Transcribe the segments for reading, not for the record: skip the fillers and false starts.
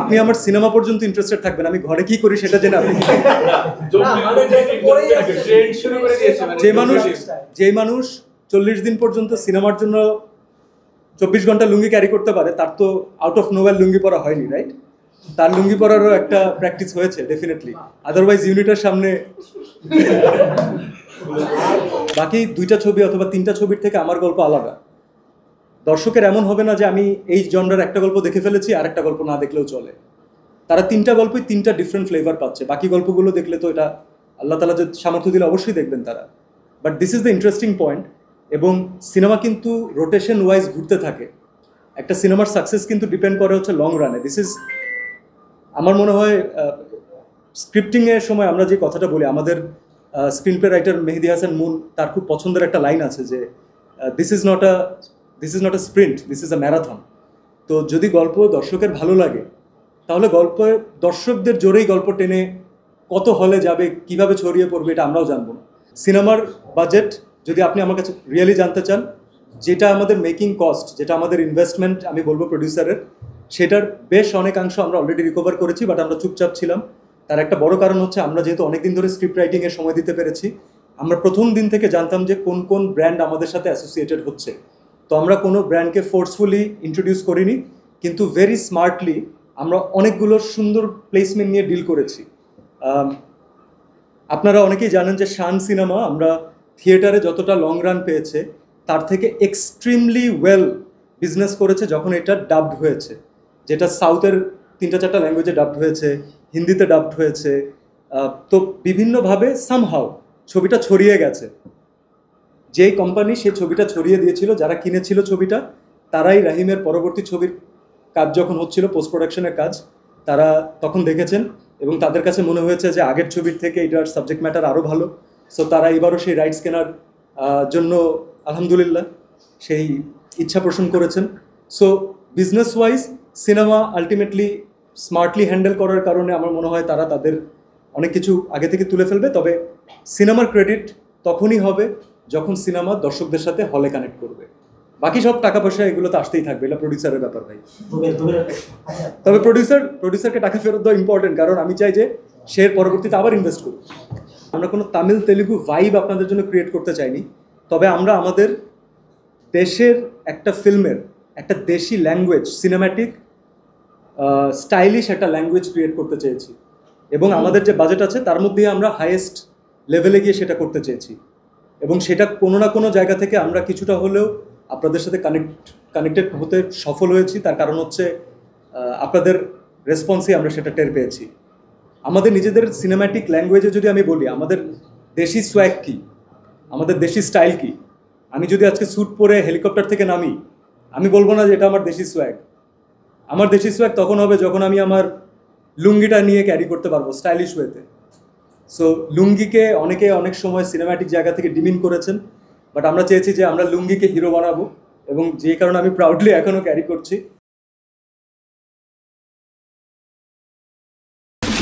আপনি আমার সিনেমা পর্যন্ত ইন্টারেস্টেড থাকবেন, আমি ঘরে কি করি সেটা জেনে আপনি যে মানুষ 40 দিন পর্যন্ত সিনেমার জন্য 24 ঘন্টা লুঙ্গি ক্যারি করতে পারে, তার তো আউট অফ নোওয়্যার লুঙ্গি পরা হয়নি, রাইট? তার লুঙ্গি পরারও একটা প্র্যাকটিস হয়েছে ডেফিনেটলি, আদারওয়াইজ ইউনিটের সামনে বাকি 2টা ছবি অথবা 3টা ছবির থেকে আমার গল্প আলাদা। দর্শকের এমন হবে না যে আমি এই জনরার একটা গল্প দেখে ফেলেছি আর একটা গল্প না দেখলেও চলে। তারা 3টা গল্পই 3টা ডিফারেন্ট ফ্লেভার পাচ্ছে। বাকি গল্পগুলো দেখলে তো এটা আল্লাহ তাআলা যে সামর্থ্য দিলে অবশ্যই দেখবেন তারা, but this is the interesting point. এবং সিনেমা কিন্তু রোটেশন ওয়াইজ ঘুরতে থাকে। একটা সিনেমার সাকসেস কিন্তু ডিপেন্ড করে হচ্ছে লং রানে। দিস ইজ আমার মনে হয় স্ক্রিপ্টিংয়ের সময় আমরা যে কথাটা বলি, আমাদের screen play writer Mehedi Hasan moon, তার খুব পছন্দের একটা লাইন আছে যে this is not a sprint, this is a marathon. তো যদি গল্প দর্শকের ভালো লাগে তাহলে গল্প দর্শকদের জোরেই গল্প টেনে কত হলে যাবে, কিভাবে ছড়িয়ে পড়বে, এটা আমরাও জানবো না। সিনেমার বাজেট যদি আপনি আমার কাছে রিয়েলি জানতে চান, যেটা আমাদের মেকিং কস্ট, যেটা আমাদের ইনভেস্টমেন্ট আমি বলবো প্রডিউসারের, সেটার বেশ অনেকাংশ আমরা অলরেডি রিকভার করেছি, বাট আমরা চুপচাপ ছিলাম। তার একটা বড় কারণ হচ্ছে আমরা যেহেতু অনেকদিন ধরে স্ক্রিপ্ট রাইটিংয়ে সময় দিতে পেরেছি, আমরা প্রথম দিন থেকে জানতাম যে কোন কোন ব্র্যান্ড আমাদের সাথে অ্যাসোসিয়েটেড হচ্ছে। তো আমরা কোনো ব্র্যান্ডকে ফোর্সফুলি ইন্ট্রোডিউস করিনি, কিন্তু ভেরি স্মার্টলি আমরা অনেকগুলো সুন্দর প্লেসমেন্ট নিয়ে ডিল করেছি। আপনারা অনেকেই জানেন যে শান সিনেমা আমরা থিয়েটারে যতটা লং রান পেয়েছে তার থেকে এক্সট্রিমলি ওয়েল বিজনেস করেছে যখন এটা ডাবড হয়েছে, যেটা সাউথের 3-4টা ল্যাঙ্গুয়েজে ডাবড হয়েছে, হিন্দিতে ডাবড হয়েছে। তো বিভিন্নভাবে সামহাও ছবিটা ছড়িয়ে গেছে। যেই কোম্পানি সেই ছবিটা ছড়িয়ে দিয়েছিল, যারা কিনেছিল ছবিটা, তারাই রাহিমের পরবর্তী ছবির কাজ যখন হচ্ছিল, পোস্ট প্রোডাকশনের কাজ, তারা তখন দেখেছেন এবং তাদের কাছে মনে হয়েছে যে আগের ছবির থেকে এটার সাবজেক্ট ম্যাটার আরও ভালো। সো তারা এবারও সেই রাইটস কেনার জন্য আলহামদুলিল্লাহ সেই ইচ্ছা পোষণ করেছেন। So business wise cinema ultimately smartly handle করার কারণে আমার মনে হয় তারা তাদের অনেক কিছু আগে থেকে তুলে ফেলবে। তবে সিনেমার ক্রেডিট তখনই হবে যখন সিনেমা দর্শকদের সাথে হলে কানেক্ট করবে। বাকি সব টাকা পয়সা এগুলো তো আসতেই থাকবে, এটা প্রডিউসারের ব্যাপার ভাই। তবে প্রডিউসারকে টাকা ফেরত দেওয়া ইম্পর্টেন্ট, কারণ আমি চাই যে সে পরবর্তীতে আবার ইনভেস্ট করুক। আমরা কোনো তামিল তেলুগু ভাইব আপনাদের জন্য ক্রিয়েট করতে চাইনি, তবে আমরা আমাদের দেশের একটা ফিল্মের একটা দেশি ল্যাঙ্গুয়েজ, সিনেম্যাটিক স্টাইলিশ একটা ল্যাঙ্গুয়েজ ক্রিয়েট করতে চেয়েছি এবং আমাদের যে বাজেট আছে তার মধ্যে আমরা হাইয়েস্ট লেভেলে গিয়ে সেটা করতে চেয়েছি। এবং সেটা কোনো না কোনো জায়গা থেকে আমরা কিছুটা হলেও আপনাদের সাথে কানেক্টেড হতে সফল হয়েছি। তার কারণ হচ্ছে আপনাদের রেসপন্সই আমরা সেটা টের পেয়েছি। আমাদের নিজেদের সিনেম্যাটিক ল্যাঙ্গুয়েজে যদি আমি বলি, আমাদের দেশি সোয়াগ কী, আমাদের দেশি স্টাইল কী। আমি যদি আজকে স্যুট পরে হেলিকপ্টার থেকে নামি, আমি বলবো না যে এটা আমার দেশি সোয়াগ। আমার দেশি সোয়াগ তখন হবে যখন আমি আমার লুঙ্গিটা নিয়ে ক্যারি করতে পারবো স্টাইলিশ ওয়েতে। সো লুঙ্গিকে অনেকে অনেক সময় সিনেম্যাটিক জায়গা থেকে ডিমিন করেছেন, বাট আমরা চেয়েছি যে আমরা লুঙ্গিকে হিরো বানাবো এবং যে কারণে আমি প্রাউডলি এখনও ক্যারি করছি।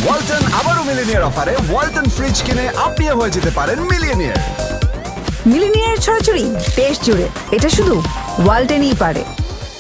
ওয়ালটন আবারও মিলিনিয়ার অফারে ওয়ালটন ফ্রিজ কিনে আপনিও হয়ে যেতে পারেন মিলিয়নিয়ার। মিলিনিয়ার ছড়াছড়ি দেশ জুড়ে, এটা শুধু ওয়ালটনই পারে।